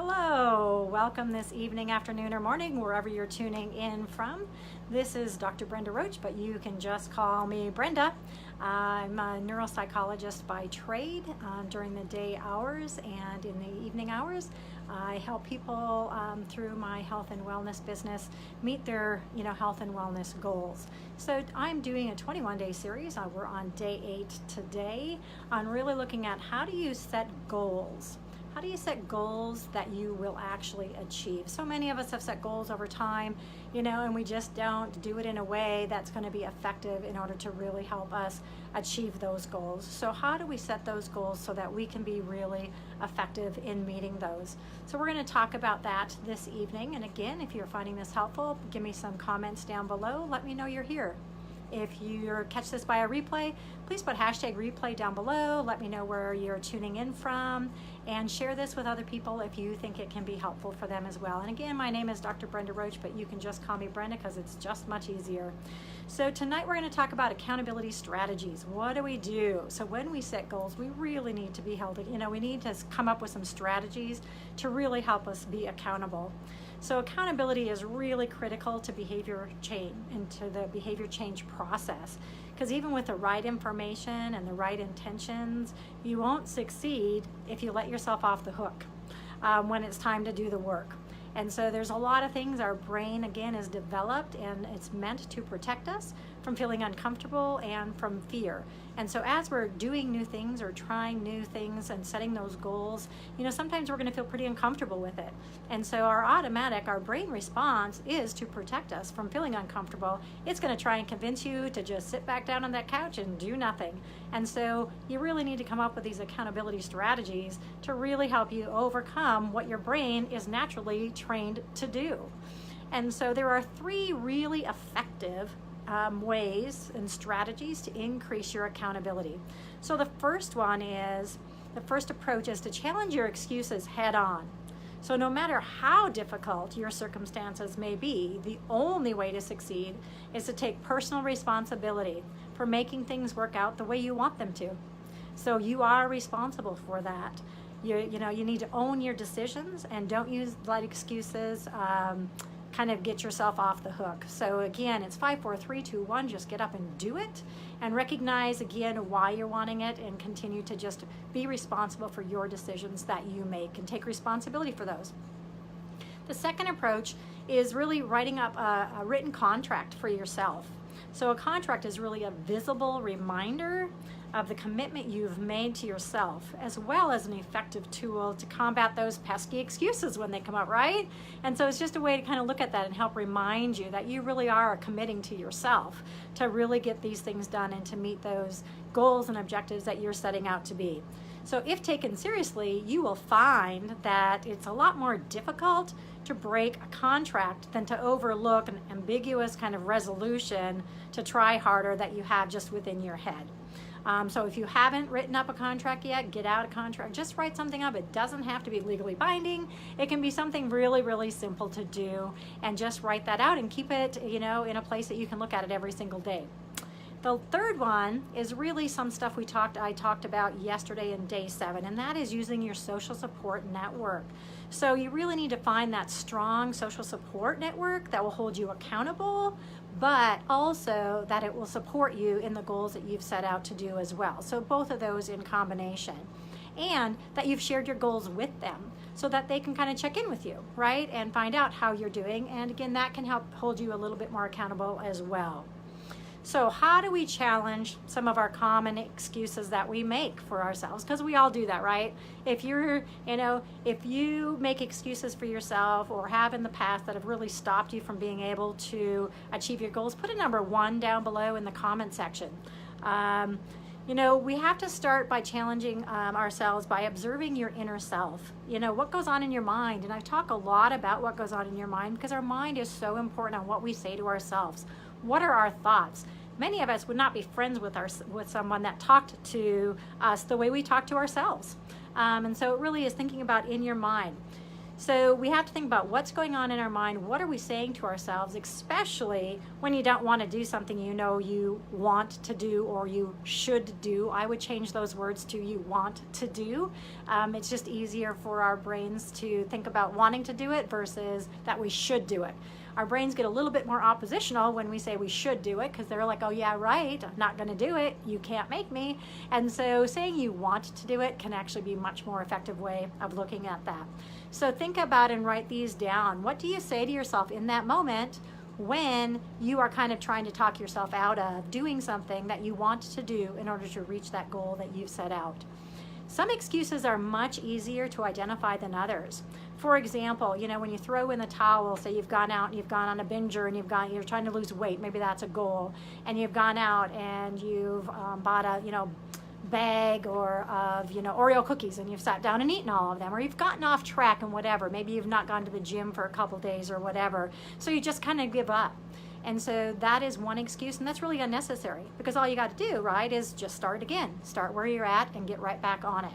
Hello, welcome this evening, afternoon, or morning, wherever you're tuning in from. This is Dr. Brenda Roach, but you can just call me Brenda. I'm a neuropsychologist by trade during the day hours, and in the evening hours, I help people through my health and wellness business meet their health and wellness goals. So I'm doing a 21-day series. We're on day 8 today on really looking at how do you set goals. How do you set goals that you will actually achieve? So many of us have set goals over time, and we just don't do it in a way that's going to be effective in order to really help us achieve those goals. So how do we set those goals so that we can be really effective in meeting those? So we're going to talk about that this evening. And again, if you're finding this helpful, give me some comments down below. Let me know you're here. If you catch this by a replay, please put #replay down below. Let me know where you're tuning in from, and share this with other people if you think it can be helpful for them as well. And again, my name is Dr. Brenda Roach, but you can just call me Brenda because it's just much easier. So tonight we're going to talk about accountability strategies. What do we do? So when we set goals, we really need to be held, we need to come up with some strategies to really help us be accountable. So accountability is really critical to behavior change and to the behavior change process, because even with the right information and the right intentions, you won't succeed if you let yourself off the hook when it's time to do the work. And so there's a lot of things. Our brain, again, is developed and it's meant to protect us from feeling uncomfortable and from fear. And so as we're doing new things or trying new things and setting those goals, sometimes we're going to feel pretty uncomfortable with it. And so our brain response is to protect us from feeling uncomfortable. It's going to try and convince you to just sit back down on that couch and do nothing. And so you really need to come up with these accountability strategies to really help you overcome what your brain is naturally trained to do. And so there are 3 really effective ways and strategies to increase your accountability. So the first approach is to challenge your excuses head on. So no matter how difficult your circumstances may be, the only way to succeed is to take personal responsibility for making things work out the way you want them to. So you are responsible for that. You need to own your decisions and don't use light excuses kind of get yourself off the hook. So again, it's 5, 4, 3, 2, 1, just get up and do it, and recognize again why you're wanting it, and continue to just be responsible for your decisions that you make and take responsibility for those. The second approach is really writing up a written contract for yourself. So a contract is really a visible reminder of the commitment you've made to yourself, as well as an effective tool to combat those pesky excuses when they come up, right? And so it's just a way to kind of look at that and help remind you that you really are committing to yourself to really get these things done and to meet those goals and objectives that you're setting out to be. So if taken seriously, you will find that it's a lot more difficult to break a contract than to overlook an ambiguous kind of resolution to try harder that you have just within your head. So if you haven't written up a contract yet, get out a contract. Just write something up. It doesn't have to be legally binding. It can be something really, really simple to do, and just write that out and keep it, in a place that you can look at it every single day. The third one is really some stuff I talked about yesterday in day 7, and that is using your social support network. So you really need to find that strong social support network that will hold you accountable, but also that it will support you in the goals that you've set out to do as well. So both of those in combination. And that you've shared your goals with them so that they can kind of check in with you, right? And find out how you're doing. And again, that can help hold you a little bit more accountable as well. So how do we challenge some of our common excuses that we make for ourselves? Because we all do that, right? If you make excuses for yourself or have in the past that have really stopped you from being able to achieve your goals, put a number 1 down below in the comment section. We have to start by challenging ourselves by observing your inner self. What goes on in your mind? And I talk a lot about what goes on in your mind because our mind is so important on what we say to ourselves. What are our thoughts? Many of us would not be friends with someone that talked to us the way we talk to ourselves. And so it really is thinking about in your mind. So we have to think about what's going on in our mind. What are we saying to ourselves, especially when you don't want to do something you know you want to do or you should do. I would change those words to you want to do. It's just easier for our brains to think about wanting to do it versus that we should do it. Our brains get a little bit more oppositional when we say we should do it, because they're like, oh yeah, right, I'm not going to do it, you can't make me. And so saying you want to do it can actually be a much more effective way of looking at that. So think about and write these down. What do you say to yourself in that moment when you are kind of trying to talk yourself out of doing something that you want to do in order to reach that goal that you've set out? Some excuses are much easier to identify than others. For example, you know, when you throw in the towel, say you've gone out and you've gone on a binger and you're trying to lose weight, maybe that's a goal, and you've gone out and you've bought a, bag or of, Oreo cookies, and you've sat down and eaten all of them, or you've gotten off track and whatever. Maybe you've not gone to the gym for a couple days or whatever. So you just kind of give up. And so that is one excuse, and that's really unnecessary, because all you got to do, right, is just start again. Start where you're at and get right back on it.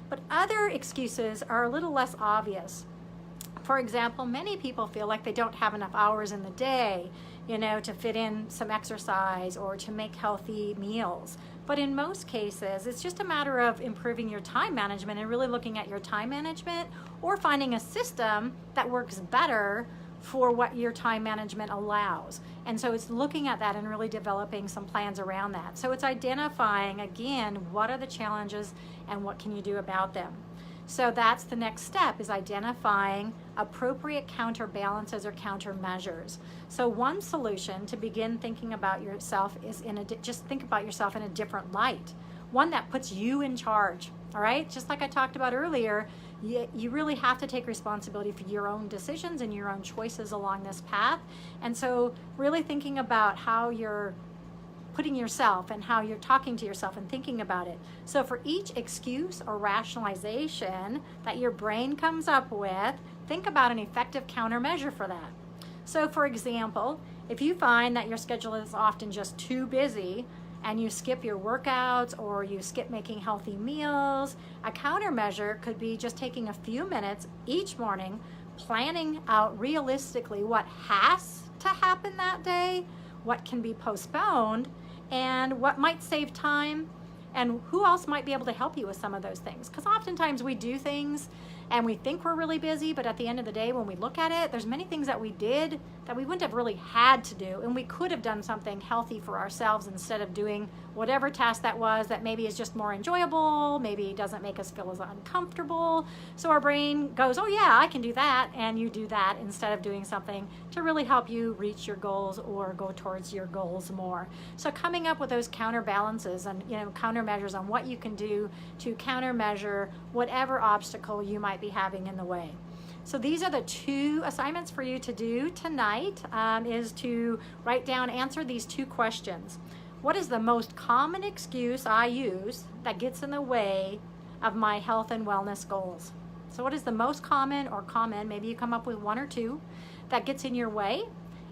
But other excuses are a little less obvious. For example, many people feel like they don't have enough hours in the day, to fit in some exercise or to make healthy meals. But in most cases, it's just a matter of improving your time management and really looking at your time management, or finding a system that works better for what your time management allows. And so it's looking at that and really developing some plans around that. So it's identifying, again, what are the challenges and what can you do about them. So that's the next step, is identifying appropriate counterbalances or countermeasures. So one solution to begin thinking about yourself is just think about yourself in a different light, one that puts you in charge. All right, just like I talked about earlier, you really have to take responsibility for your own decisions and your own choices along this path. And so really thinking about how you're putting yourself and how you're talking to yourself and thinking about it. So for each excuse or rationalization that your brain comes up with, think about an effective countermeasure for that. So for example, if you find that your schedule is often just too busy and you skip your workouts or you skip making healthy meals, a countermeasure could be just taking a few minutes each morning, planning out realistically what has to happen that day, what can be postponed, and what might save time, and who else might be able to help you with some of those things. Because oftentimes we do things and we think we're really busy, but at the end of the day, when we look at it, there's many things that we did that we wouldn't have really had to do, and we could have done something healthy for ourselves instead of doing whatever task that was that maybe is just more enjoyable, maybe doesn't make us feel as uncomfortable. So our brain goes, oh yeah, I can do that, and you do that instead of doing something to really help you reach your goals or go towards your goals more. So coming up with those counterbalances and countermeasures on what you can do to countermeasure whatever obstacle you might be having in the way. So these are the 2 assignments for you to do tonight, is to write down, answer these 2 questions. What is the most common excuse I use that gets in the way of my health and wellness goals? So what is the most common, maybe you come up with 1 or 2, that gets in your way?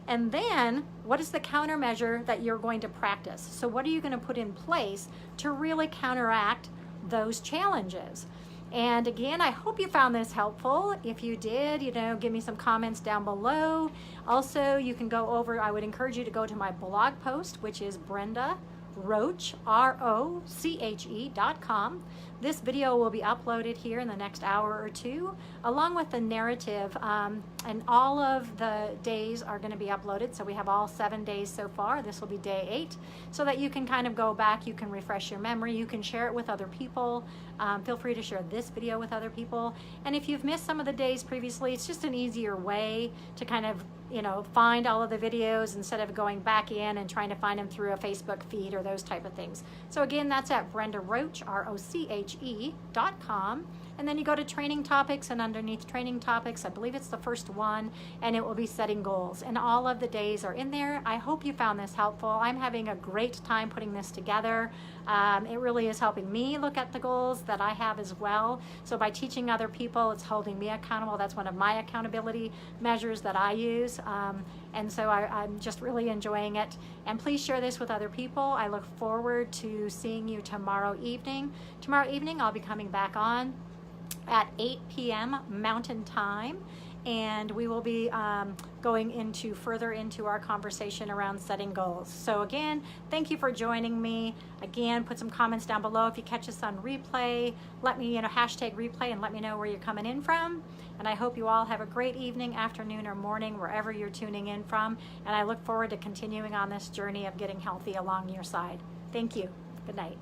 And then what is the countermeasure that you're going to practice? So what are you going to put in place to really counteract those challenges? And again, I hope you found this helpful. If you did, give me some comments down below. Also, you can go over, I would encourage you to go to my blog post, which is Brenda Roche, ROCHE.com. This video will be uploaded here in the next hour or 2, along with the narrative, and all of the days are going to be uploaded. So we have all 7 days so far. This will be day 8, so that you can kind of go back, you can refresh your memory, you can share it with other people. Feel free to share this video with other people. And if you've missed some of the days previously, it's just an easier way to kind of find all of the videos instead of going back in and trying to find them through a Facebook feed or those type of things. So again, that's at Brenda Roche, ROCHE.com. And then you go to training topics, and underneath training topics, I believe it's the first one, and it will be setting goals. And all of the days are in there. I hope you found this helpful. I'm having a great time putting this together. It really is helping me look at the goals that I have as well. So by teaching other people, it's holding me accountable. That's one of my accountability measures that I use. And so I'm just really enjoying it. And please share this with other people. I look forward to seeing you tomorrow evening. Tomorrow evening, I'll be coming back on at 8 p.m. Mountain Time. And we will be going further into our conversation around setting goals. So again, thank you for joining me. Again, put some comments down below if you catch us on replay. Let me, hashtag replay, and let me know where you're coming in from. And I hope you all have a great evening, afternoon, or morning, wherever you're tuning in from. And I look forward to continuing on this journey of getting healthy along your side. Thank you. Good night.